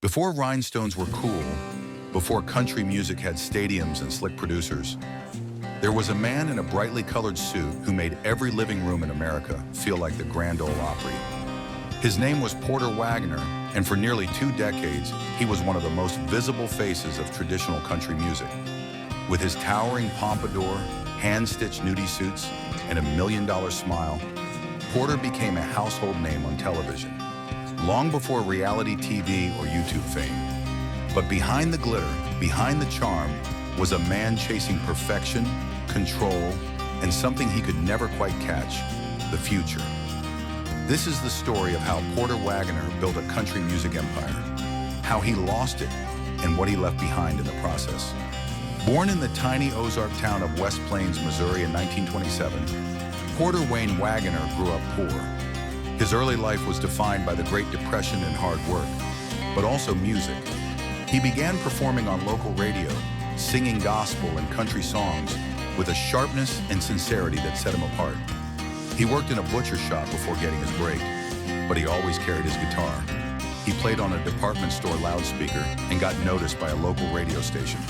Before rhinestones were cool, before country music had stadiums and slick producers, there was a man in a brightly colored suit who made every living room in America feel like the Grand Ole Opry. His name was Porter Wagoner, and for nearly 2 decades, he was one of the most visible faces of traditional country music. With his towering pompadour, hand-stitched nudie suits, and $1 million smile, Porter became a household name on television, long before reality TV or YouTube fame. But behind the glitter, behind the charm, was a man chasing perfection, control, and something he could never quite catch, the future. This is the story of how Porter Wagoner built a country music empire, how he lost it, and what he left behind in the process. Born in the tiny Ozark town of West Plains, Missouri in 1927, Porter Wayne Wagoner grew up poor. His early life was defined by the Great Depression and hard work, but also music. He began performing on local radio, singing gospel and country songs with a sharpness and sincerity that set him apart. He worked in a butcher shop before getting his break, but he always carried his guitar. He played on a department store loudspeaker and got noticed by a local radio station.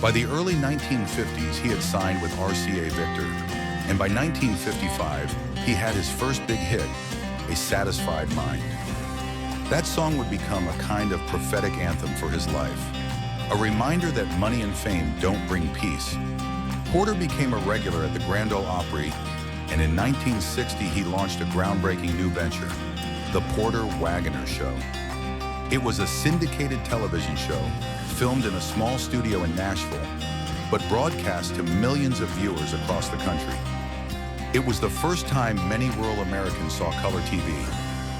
By the early 1950s, he had signed with RCA Victor, and by 1955, he had his first big hit, A Satisfied Mind. That song would become a kind of prophetic anthem for his life, a reminder that money and fame don't bring peace. Porter became a regular at the Grand Ole Opry, and in 1960 he launched a groundbreaking new venture, The Porter Wagoner Show. It was a syndicated television show filmed in a small studio in Nashville, but broadcast to millions of viewers across the country. It was the first time many rural Americans saw color TV,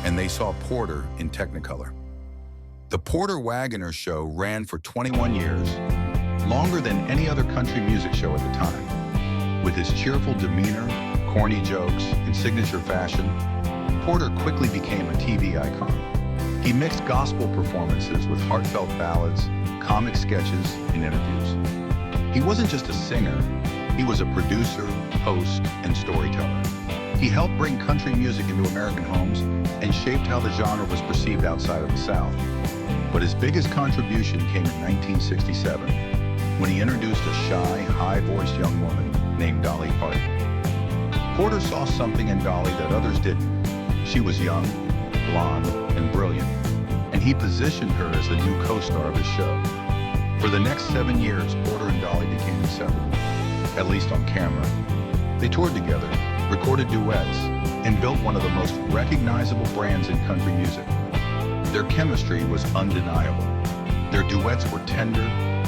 and they saw Porter in Technicolor. The Porter Wagoner Show ran for 21 years, longer than any other country music show at the time. With his cheerful demeanor, corny jokes, and signature fashion, Porter quickly became a TV icon. He mixed gospel performances with heartfelt ballads, comic sketches, and interviews. He wasn't just a singer, he was a producer, host, and storyteller. He helped bring country music into American homes and shaped how the genre was perceived outside of the South. But his biggest contribution came in 1967, when he introduced a shy, high-voiced young woman named Dolly Parton. Porter saw something in Dolly that others didn't. She was young, blonde, and brilliant, and he positioned her as the new co-star of his show. For the next 7 years, Porter and Dolly became inseparable, at least on camera. They toured together, recorded duets, and built one of the most recognizable brands in country music. Their chemistry was undeniable. Their duets were tender,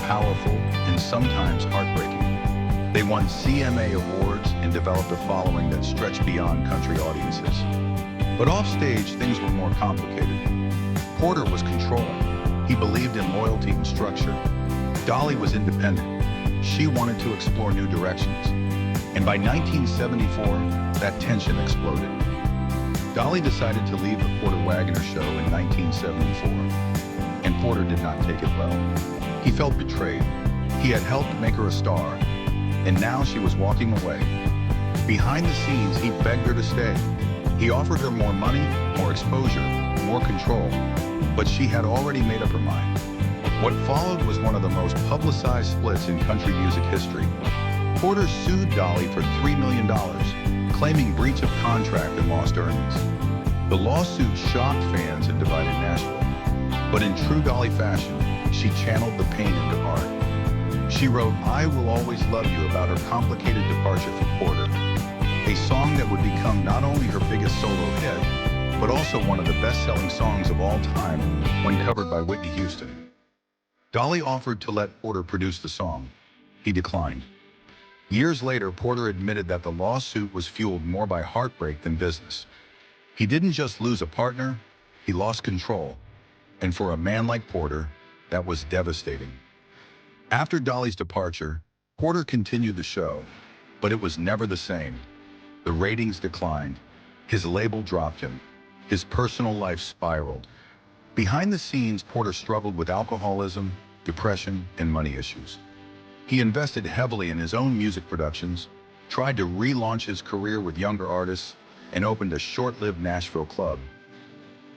powerful, and sometimes heartbreaking. They won CMA awards and developed a following that stretched beyond country audiences. But offstage, things were more complicated. Porter was controlling. He believed in loyalty and structure. Dolly was independent. She wanted to explore new directions. And by 1974, that tension exploded. Dolly decided to leave the Porter Wagoner Show in 1974, and Porter did not take it well. He felt betrayed. He had helped make her a star, and now she was walking away. Behind the scenes, he begged her to stay. He offered her more money, more exposure, more control, but she had already made up her mind. What followed was one of the most publicized splits in country music history. Porter sued Dolly for $3 million, claiming breach of contract and lost earnings. The lawsuit shocked fans and divided Nashville. But in true Dolly fashion, she channeled the pain into art. She wrote "I Will Always Love You" about her complicated departure from Porter, a song that would become not only her biggest solo hit, but also one of the best-selling songs of all time when covered by Whitney Houston. Dolly offered to let Porter produce the song. He declined. Years later, Porter admitted that the lawsuit was fueled more by heartbreak than business. He didn't just lose a partner, he lost control. And for a man like Porter, that was devastating. After Dolly's departure, Porter continued the show, but it was never the same. The ratings declined. His label dropped him. His personal life spiraled. Behind the scenes, Porter struggled with alcoholism, depression, and money issues. He invested heavily in his own music productions, tried to relaunch his career with younger artists, and opened a short-lived Nashville club.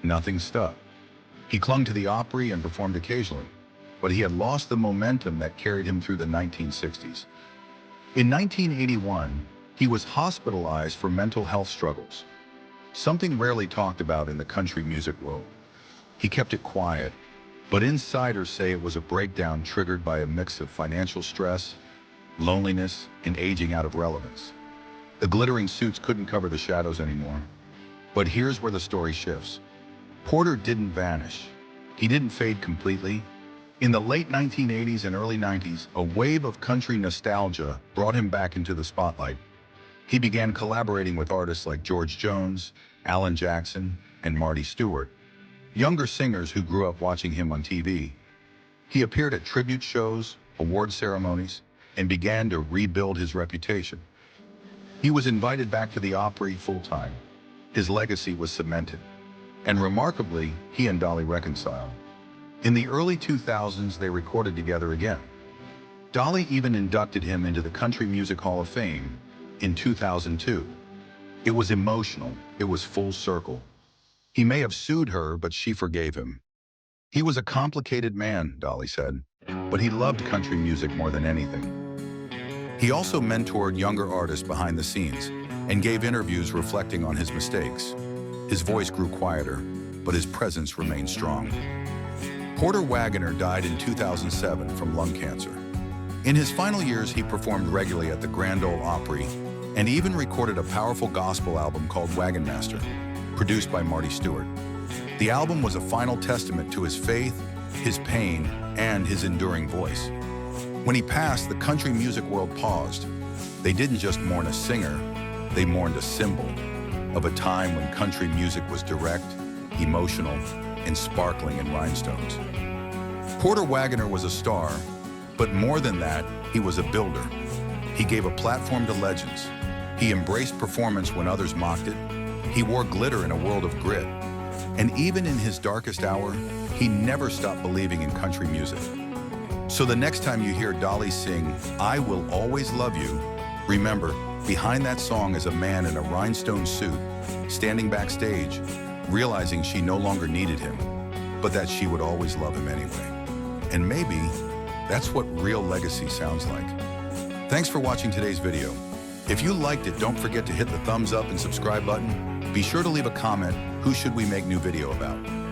Nothing stuck. He clung to the Opry and performed occasionally, but he had lost the momentum that carried him through the 1960s. In 1981, he was hospitalized for mental health struggles, something rarely talked about in the country music world. He kept it quiet, but insiders say it was a breakdown triggered by a mix of financial stress, loneliness, and aging out of relevance. The glittering suits couldn't cover the shadows anymore. But here's where the story shifts. Porter didn't vanish. He didn't fade completely. In the late 1980s and early 90s, a wave of country nostalgia brought him back into the spotlight. He began collaborating with artists like George Jones, Alan Jackson, and Marty Stewart, younger singers who grew up watching him on TV. He appeared at tribute shows, award ceremonies, and began to rebuild his reputation. He was invited back to the Opry full-time. His legacy was cemented. And remarkably, he and Dolly reconciled. In the early 2000s, they recorded together again. Dolly even inducted him into the Country Music Hall of Fame in 2002. It was emotional. It was full circle. He may have sued her, but she forgave him. He was a complicated man, Dolly said, but he loved country music more than anything. He also mentored younger artists behind the scenes and gave interviews reflecting on his mistakes. His voice grew quieter, but his presence remained strong. Porter Wagoner died in 2007 from lung cancer. In his final years, he performed regularly at the Grand Ole Opry and even recorded a powerful gospel album called Wagon Master, produced by Marty Stewart. The album was a final testament to his faith, his pain, and his enduring voice. When he passed, the country music world paused. They didn't just mourn a singer, they mourned a symbol of a time when country music was direct, emotional, and sparkling in rhinestones. Porter Wagoner was a star, but more than that, he was a builder. He gave a platform to legends. He embraced performance when others mocked it. He wore glitter in a world of grit. And even in his darkest hour, he never stopped believing in country music. So the next time you hear Dolly sing, "I Will Always Love You," remember, behind that song is a man in a rhinestone suit, standing backstage, realizing she no longer needed him, but that she would always love him anyway. And maybe that's what real legacy sounds like. Thanks for watching today's video. If you liked it, don't forget to hit the thumbs up and subscribe button. Be sure to leave a comment. Who should we make new video about?